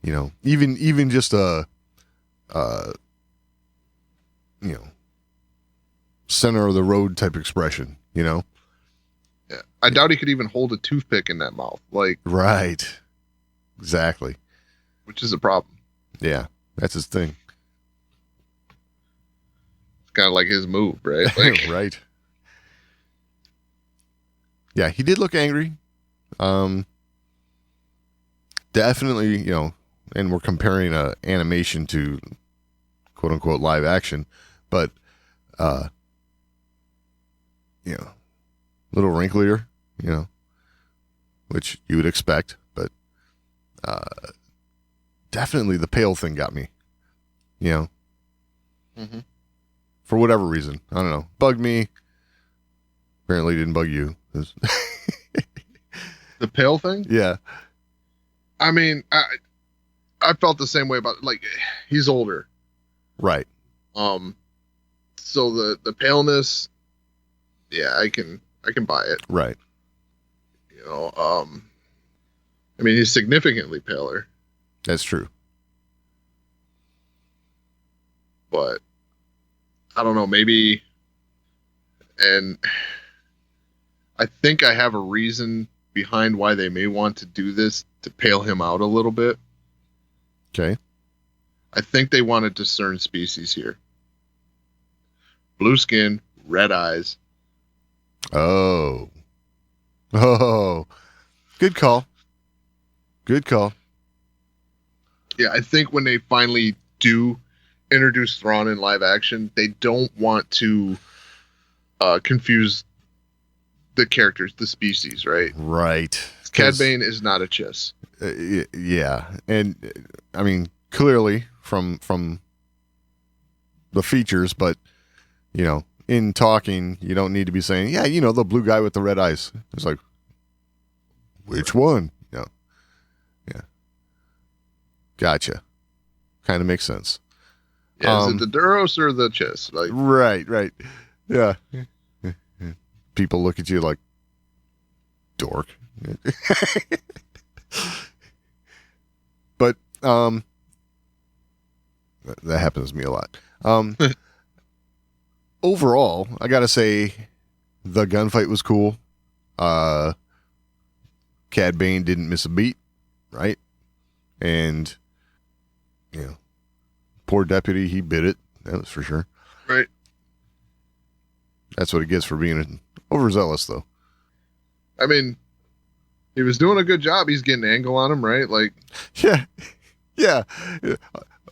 even just center of the road type expression, yeah. I doubt he could even hold a toothpick in that mouth, like, Right. Exactly. which is a problem. Yeah. That's his thing. It's kind of like his move, right? Like, Right. Yeah, he did look angry. Definitely, and we're comparing animation to quote unquote live action, but little wrinklier, which you would expect, but definitely the pale thing got me, mm-hmm. for whatever reason. I don't know. Bugged me. Apparently didn't bug you. The pale thing? Yeah. I mean, I felt the same way about, like, he's older. Right. So the paleness, yeah, I can buy it. Right. I mean, he's significantly paler, That's true. but I don't know, maybe, and I think I have a reason behind why they may want to do this to pale him out a little bit. Okay. I think they want to discern species here. Blue skin, red eyes. Oh. Good call. Good call. Yeah, I think when they finally do introduce Thrawn in live action, they don't want to confuse the characters, the species, right? Right. Cad Bane is not a chiss. Yeah. And I mean, clearly from the features, but in talking, you don't need to be saying, yeah, the blue guy with the red eyes. It's like, which one? Yeah. Gotcha. Kind of makes sense. Yeah, is it the Duros or the chiss? Like, Right. Yeah. People look at you like, dork. But that happens to me a lot. Overall, I gotta say the gunfight was cool. Cad Bane didn't miss a beat, right? And poor deputy, he bit it. That was for sure. right. That's what he gets for being overzealous, though. I mean, he was doing a good job. He's getting angle on him, right? Like, Yeah.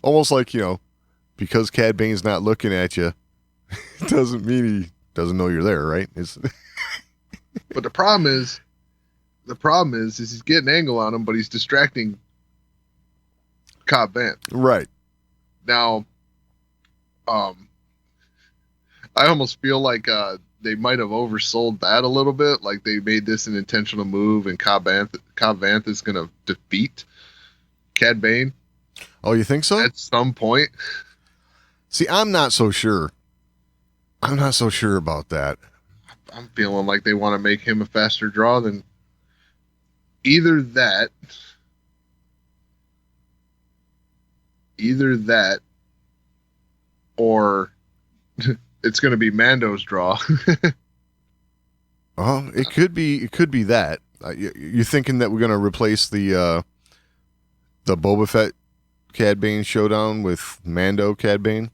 Almost like, because Cad Bane's not looking at you, doesn't mean he doesn't know you're there, right? But the problem is he's getting angle on him, but he's distracting Cad Bane. Right. Now, I almost feel like they might have oversold that a little bit. Like they made this an intentional move, and Cad Bane is going to defeat Cad Bane. Oh, you think so? At some point. See, I'm not so sure. I'm not so sure about that. I'm feeling like they want to make him a faster draw than either that, or it's going to be Mando's draw. Oh, it could be that. You're thinking that we're going to replace the Boba Fett Cad Bane showdown with Mando Cad Bane?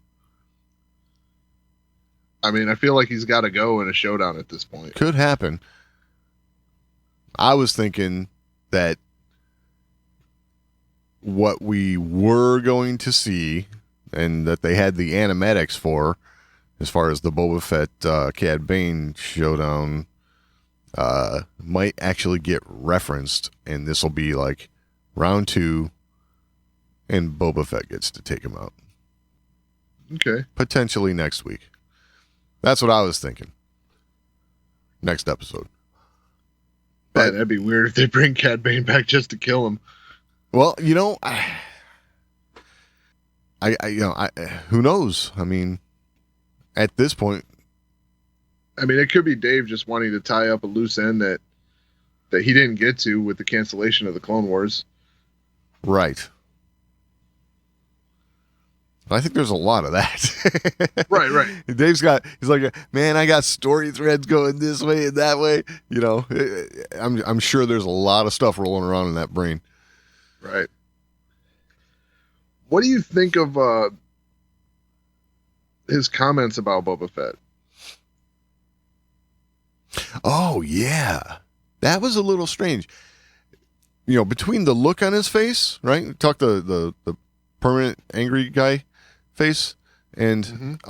I mean, I feel like he's got to go in a showdown at this point. Could happen. I was thinking that what we were going to see, and that they had the animatics for, as far as the Boba Fett Cad Bane showdown, might actually get referenced, and this will be like round 2, and Boba Fett gets to take him out. Okay. Potentially next week. That's what I was thinking. Next episode. But that'd be weird if they bring Cad Bane back just to kill him. Well, you know, who knows? I mean, at this point, I mean, it could be Dave just wanting to tie up a loose end that he didn't get to with the cancellation of the Clone Wars. Right. I think there's a lot of that. Right. He's like, man, I got story threads going this way and that way. You know, I'm sure there's a lot of stuff rolling around in that brain. Right. What do you think of his comments about Boba Fett? Oh, yeah. That was a little strange. You know, between the look on his face, right? Talk the permanent angry guy face, and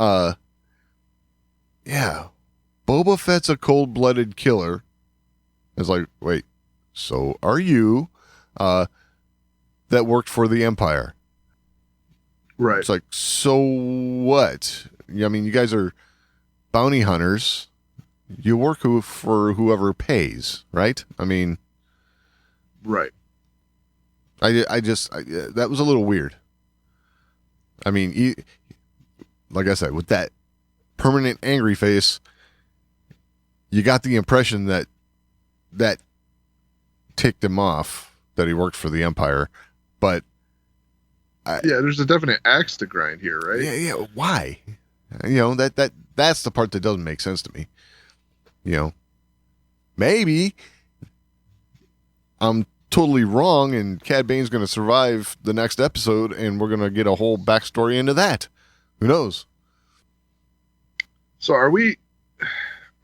yeah, Boba Fett's a cold-blooded killer. It's like, wait, so are you? That worked for the Empire. Right. It's like, so what? I mean, you guys are bounty hunters. You work for whoever pays, right? I mean, right. I just that was a little weird. I mean, like I said, with that permanent angry face, you got the impression that ticked him off, that he worked for the Empire. But there's a definite axe to grind here, right? Yeah. Why? You know, that's the part that doesn't make sense to me. You know, maybe I'm totally wrong, and Cad Bane's going to survive the next episode, and we're going to get a whole backstory into that. Who knows? So are we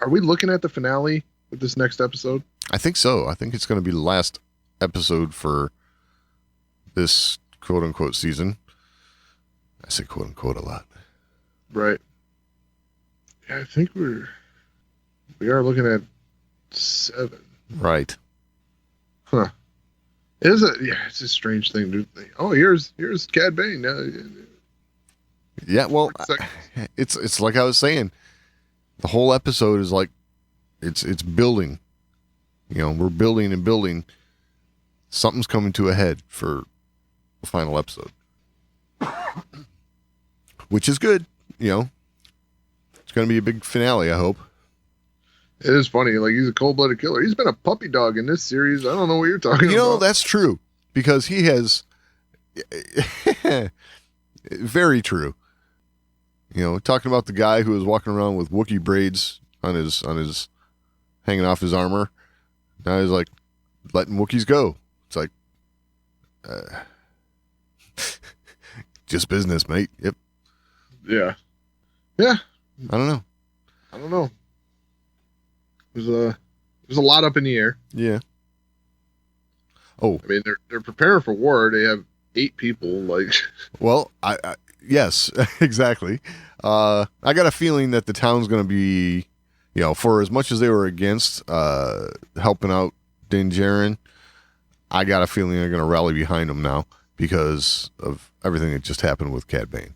looking at the finale with this next episode? I think so. I think it's going to be the last episode for this quote-unquote season. I say quote-unquote a lot. Right. Yeah, I think we are looking at 7. Right. Huh. It's a strange thing to think. Oh, here's Cad Bane. Yeah, well, it's like I was saying. The whole episode is like it's building. You know, we're building and building. Something's coming to a head for the final episode, which is good. You know, it's going to be a big finale, I hope. It is funny. Like, he's a cold-blooded killer. He's been a puppy dog in this series. I don't know what you're talking about. You know, that's true, because he has very true. You know, talking about the guy who was walking around with Wookiee braids on his hanging off his armor. Now he's like letting Wookiees go. It's like just business, mate. Yep. Yeah. I don't know. There's a lot up in the air. Yeah. Oh, I mean, they're preparing for war. They have 8 people. Like, well, Yes, exactly. I got a feeling that the town's going to be, for as much as they were against helping out Din Djarin, I got a feeling they're going to rally behind him now because of everything that just happened with Cad Bane.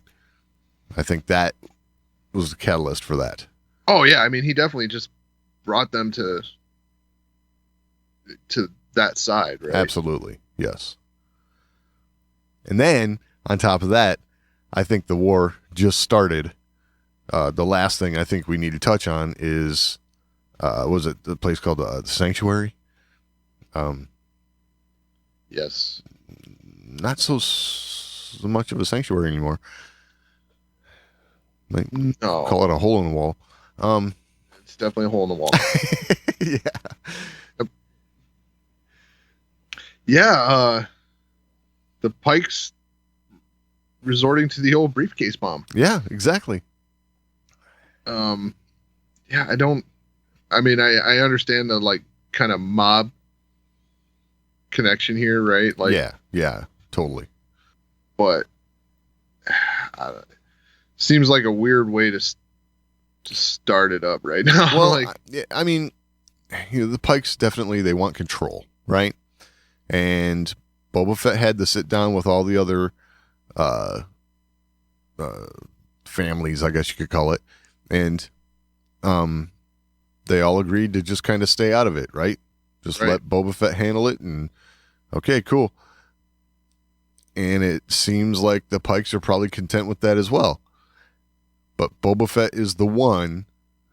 I think that was the catalyst for that. Oh yeah, I mean, he definitely just brought them to that side, right? Absolutely, yes. And then on top of that, I think the war just started. The last thing I think we need to touch on is, was it the place called the Sanctuary? Yes. Not so much of a sanctuary anymore. Like, No. call it a hole in the wall. It's definitely a hole in the wall. Yeah. Yeah, the Pikes resorting to the old briefcase bomb. Yeah, exactly. Yeah, I understand the like kind of mob connection here, right? Like, yeah, totally. But seems like a weird way to start it up right now. Well, I mean, the Pikes definitely, they want control, right? And Boba Fett had to sit down with all the other families, I guess you could call it, and they all agreed to just kind of stay out of it, right? Just let Boba Fett handle it, and okay, cool. And it seems like the Pikes are probably content with that as well. But Boba Fett is the one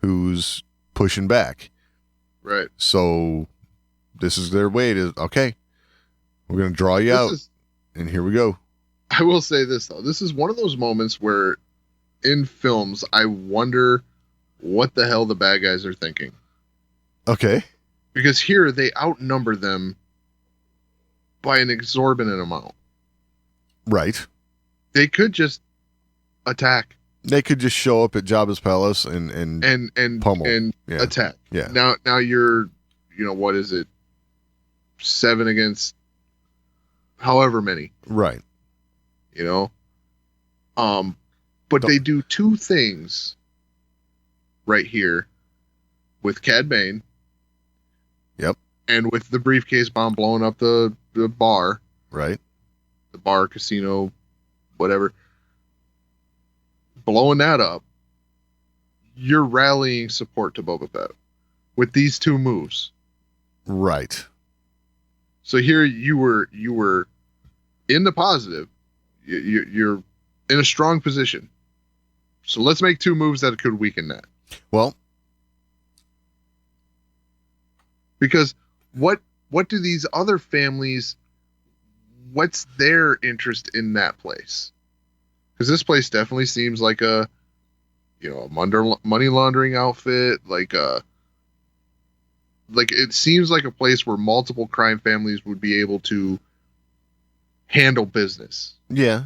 who's pushing back. Right. So this is their way to, okay, we're going to draw you out, and here we go. I will say this, though. This is one of those moments where in films, I wonder what the hell the bad guys are thinking. Okay. Because here, they outnumber them by an exorbitant amount. Right. They could just attack. They could just show up at Jabba's palace and pummel and attack. Yeah. Now you're, what is it? 7 against however many. Right. But they do 2 things right here with Cad Bane. Yep. And with the briefcase bomb blowing up the bar. Right. The bar, casino, whatever. Blowing that up, you're rallying support to Boba Fett with these 2 moves. Right. So here you were in the positive. You're in a strong position. So let's make 2 moves that could weaken that. Well, because what do these other families? What's their interest in that place? Because this place definitely seems like a money laundering outfit. Like it seems like a place where multiple crime families would be able to handle business. Yeah.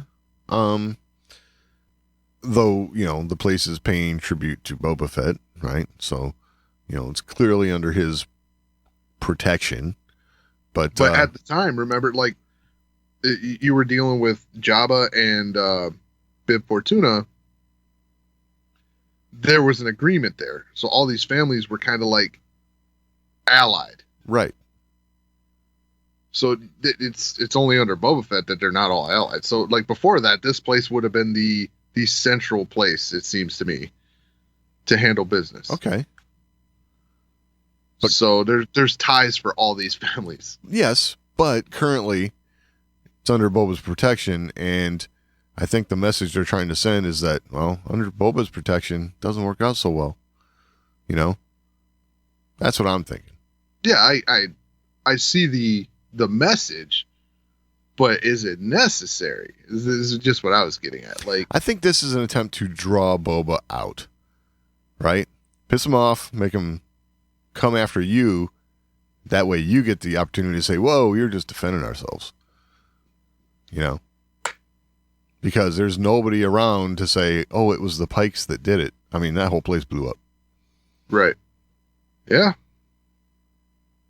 Though, the place is paying tribute to Boba Fett, right? So, it's clearly under his protection. But at the time, remember, like, you were dealing with Jabba and Bib Fortuna. There was an agreement there. So all these families were kind of like allied. Right. So it's only under Boba Fett that they're not all allied. So like before that, this place would have been the central place, it seems to me, to handle business. Okay. But so there's ties for all these families. Yes, but currently it's under Boba's protection, and I think the message they're trying to send is that, well, under Boba's protection doesn't work out so well. That's what I'm thinking. Yeah, I see the message, but is it necessary? This is just what I was getting at. Like, I think this is an attempt to draw Boba out, right? Piss him off, make him come after you. That way you get the opportunity to say, whoa, you're just defending ourselves. Because there's nobody around to say, oh, it was the Pikes that did it. I mean, that whole place blew up. Right. Yeah.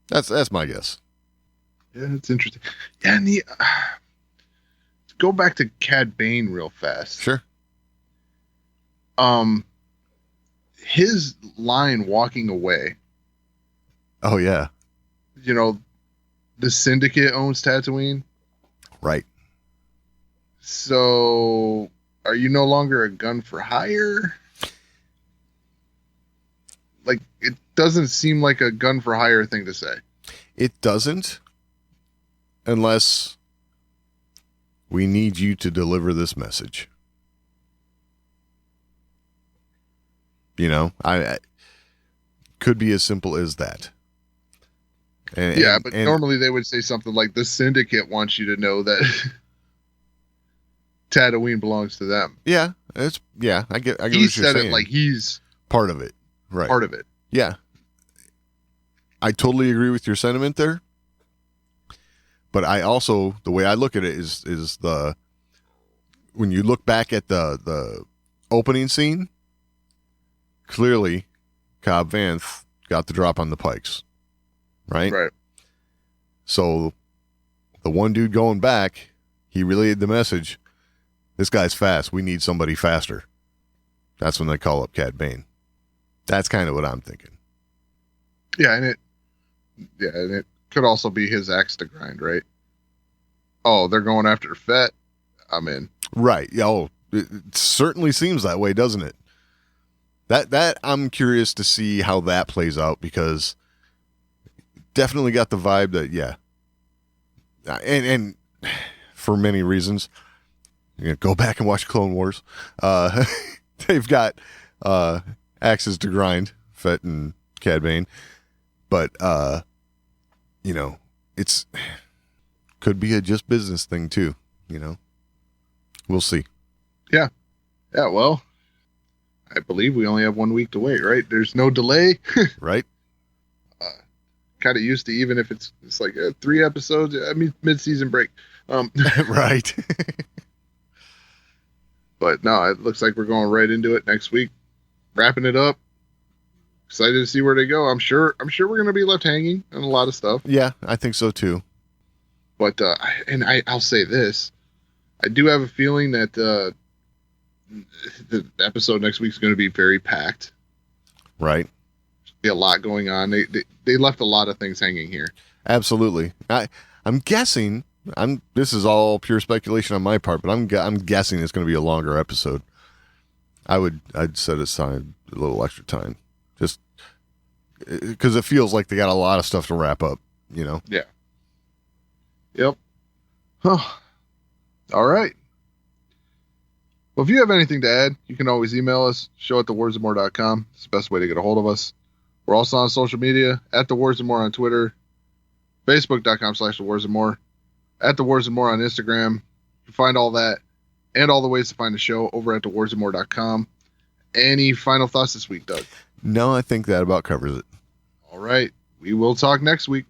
That's my guess. Yeah, it's interesting. Yeah, and go back to Cad Bane real fast. Sure. His line walking away, Oh yeah, you know, the Syndicate owns Tatooine. right. So are you no longer a gun for hire? Like, it doesn't seem like a gun for hire thing to say. It doesn't, unless we need you to deliver this message. You know, I could be as simple as that. But normally they would say something like, the Syndicate wants you to know that Tatooine belongs to them. Yeah, I get He what you're said saying. it like he's Part of it, right? part of it. Yeah, I totally agree with your sentiment there. But I also, the way I look at it is when you look back at the opening scene, clearly Cobb Vanth got the drop on the Pikes, right? Right. So the one dude going back, he relayed the message, this guy's fast, we need somebody faster. That's when they call up Cad Bane. That's kind of what I'm thinking. Yeah, and it could also be his axe to grind, right? Oh, they're going after Fett. I'm in. Right. Yeah, it certainly seems that way, doesn't it? That I'm curious to see how that plays out, because definitely got the vibe that, yeah. And for many reasons, go back and watch Clone Wars. They've got axes to grind, Fett and Cad Bane. But, it's could be a just business thing too, We'll see. Yeah, well, I believe we only have 1 week to wait, right? There's no delay. Right? Kind of used to, even if it's like 3 episodes, I mean, mid-season break. Right. But no, it looks like we're going right into it next week. Wrapping it up. Excited to see where they go. I'm sure we're going to be left hanging on a lot of stuff. Yeah, I think so too. But I'll say this. I do have a feeling that the episode next week is going to be very packed. Right. Be a lot going on. They left a lot of things hanging here. Absolutely. I'm guessing. This is all pure speculation on my part, but I'm guessing it's going to be a longer episode. I'd set aside a little extra time, just because it feels like they got a lot of stuff to wrap up. Yeah. Yep. Huh. All right. Well, if you have anything to add, you can always email us, show@thewarsandmore.com. It's the best way to get a hold of us. We're also on social media, @thewarsandmore on Twitter, facebook.com/thewarsandmore, @thewarsandmore on Instagram. You can find all that and all the ways to find the show over at thewarsandmore.com. Any final thoughts this week, Doug? No, I think that about covers it. All right. We will talk next week.